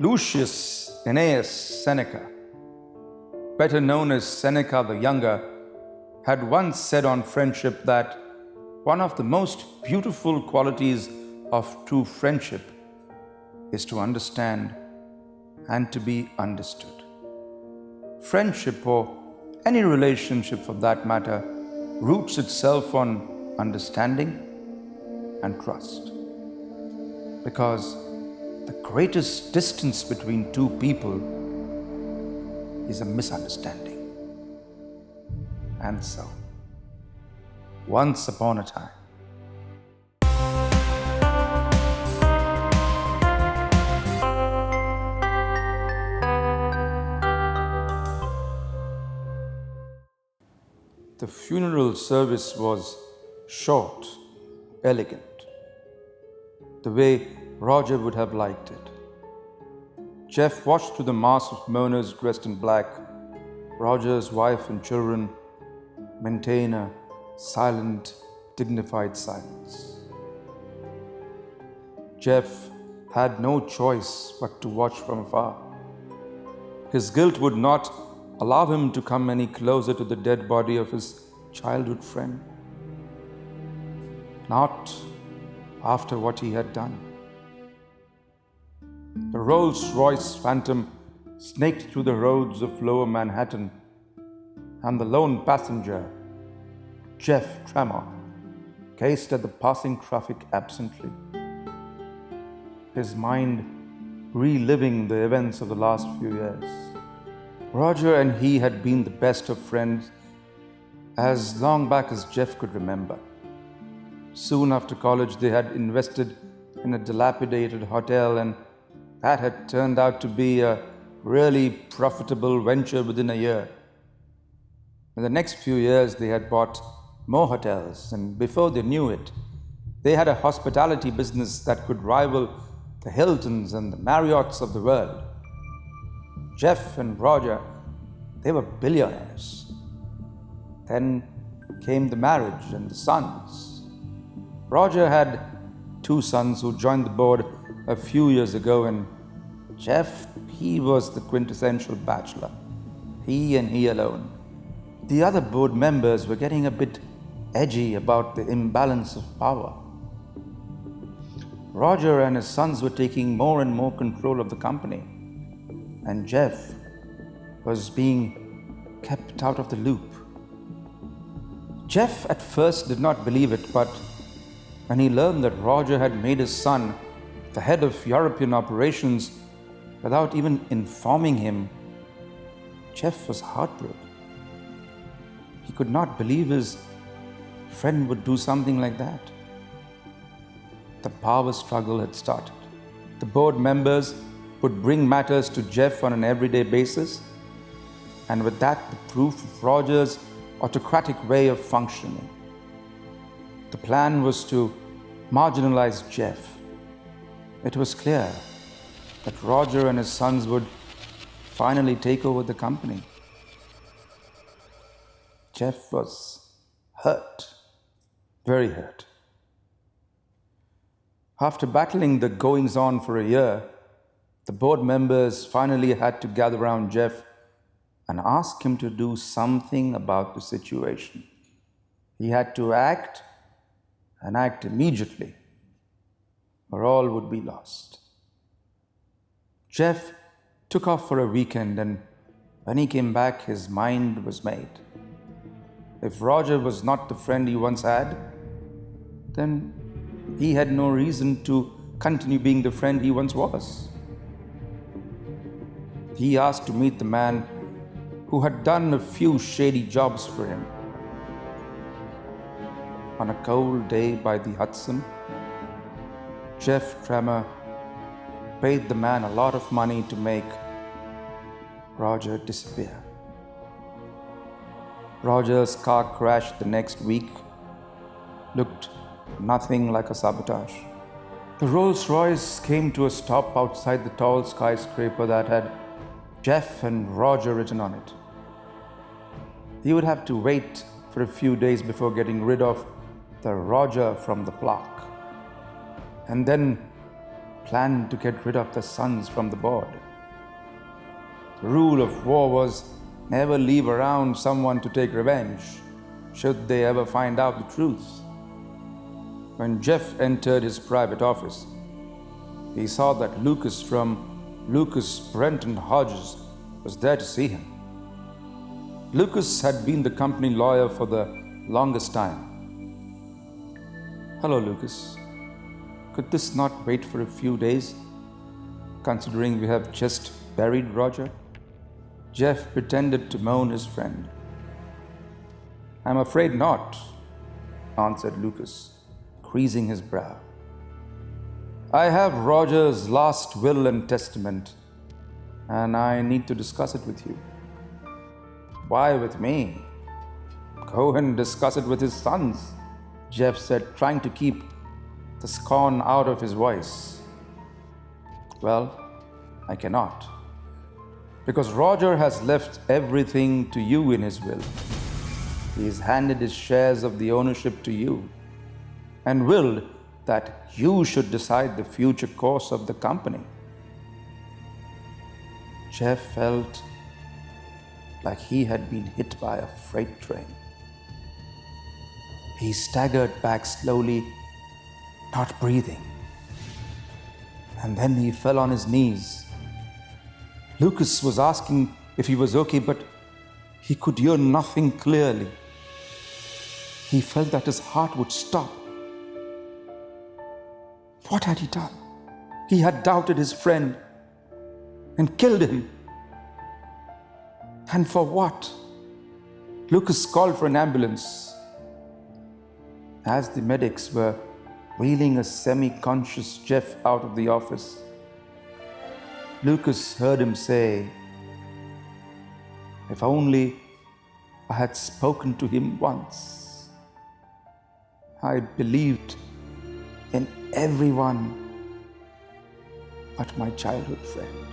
Lucius Annaeus Seneca, better known as Seneca the Younger, had once said on friendship that one of the most beautiful qualities of true friendship is to understand and to be understood. Friendship, or any relationship for that matter, roots itself on understanding and trust. Because the greatest distance between two people is a misunderstanding. And so, once upon a time, the funeral service was short, elegant, the way Roger would have liked it. Jeff watched through the mass of mourners dressed in black. Roger's wife and children maintain a silent, dignified silence. Jeff had no choice but to watch from afar. His guilt would not allow him to come any closer to the dead body of his childhood friend. Not after what he had done. The Rolls-Royce Phantom snaked through the roads of lower Manhattan, and the lone passenger, Jeff Tremor, gazed at the passing traffic absently, his mind reliving the events of the last few years. Roger and he had been the best of friends as long back as Jeff could remember. Soon after college, they had invested in a dilapidated hotel, and that had turned out to be a really profitable venture within a year. In the next few years, they had bought more hotels, and before they knew it, they had a hospitality business that could rival the Hiltons and the Marriotts of the world. Jeff and Roger, they were billionaires. Then came the marriage and the sons. Roger had 2 sons who joined the board a few years ago, and Jeff, he was the quintessential bachelor. He and he alone. The other board members were getting a bit edgy about the imbalance of power. Roger and his sons were taking more and more control of the company, and Jeff was being kept out of the loop. Jeff at first did not believe it, but when he learned that Roger had made his son the head of European operations without even informing him, Jeff was heartbroken. He could not believe his friend would do something like that. The power struggle had started. The board members would bring matters to Jeff on an everyday basis, and with that, the proof of Roger's autocratic way of functioning. The plan was to marginalize Jeff. It was clear that Roger and his sons would finally take over the company. Jeff was hurt, very hurt. After battling the goings-on for a year, the board members finally had to gather around Jeff and ask him to do something about the situation. He had to act, and act immediately, or all would be lost. Jeff took off for a weekend, and when he came back, his mind was made. If Roger was not the friend he once had, then he had no reason to continue being the friend he once was. He asked to meet the man who had done a few shady jobs for him. On a cold day by the Hudson, Jeff Tremor paid the man a lot of money to make Roger disappear. Roger's car crashed the next week looked nothing like a sabotage. The Rolls-Royce came to a stop outside the tall skyscraper that had Jeff and Roger written on it. He would have to wait for a few days before getting rid of the Roger from the plaque. And then planned to get rid of the sons from the board. The rule of war was never leave around someone to take revenge, should they ever find out the truth. When Jeff entered his private office, he saw that Lucas from Lucas, Brent and Hodges was there to see him. Lucas had been the company lawyer for the longest time. "Hello, Lucas. Could this not wait for a few days, considering we have just buried Roger?" Jeff pretended to moan his friend. "I'm afraid not," answered Lucas, creasing his brow. "I have Roger's last will and testament, and I need to discuss it with you." "Why with me? Go and discuss it with his sons," Jeff said, trying to keep the scorn out of his voice. "Well, I cannot, because Roger has left everything to you in his will. He has handed his shares of the ownership to you and willed that you should decide the future course of the company." Jeff felt like he had been hit by a freight train. He staggered back slowly, not breathing, and then he fell on his knees. Lucas was asking if he was okay, but he could hear nothing clearly. He felt that his heart would stop. What had he done? He had doubted his friend and killed him. And for what? Lucas called for an ambulance. As the medics were wheeling a semi-conscious Jeff out of the office, Lucas heard him say, "If only I had spoken to him once. I believed in everyone but my childhood friend."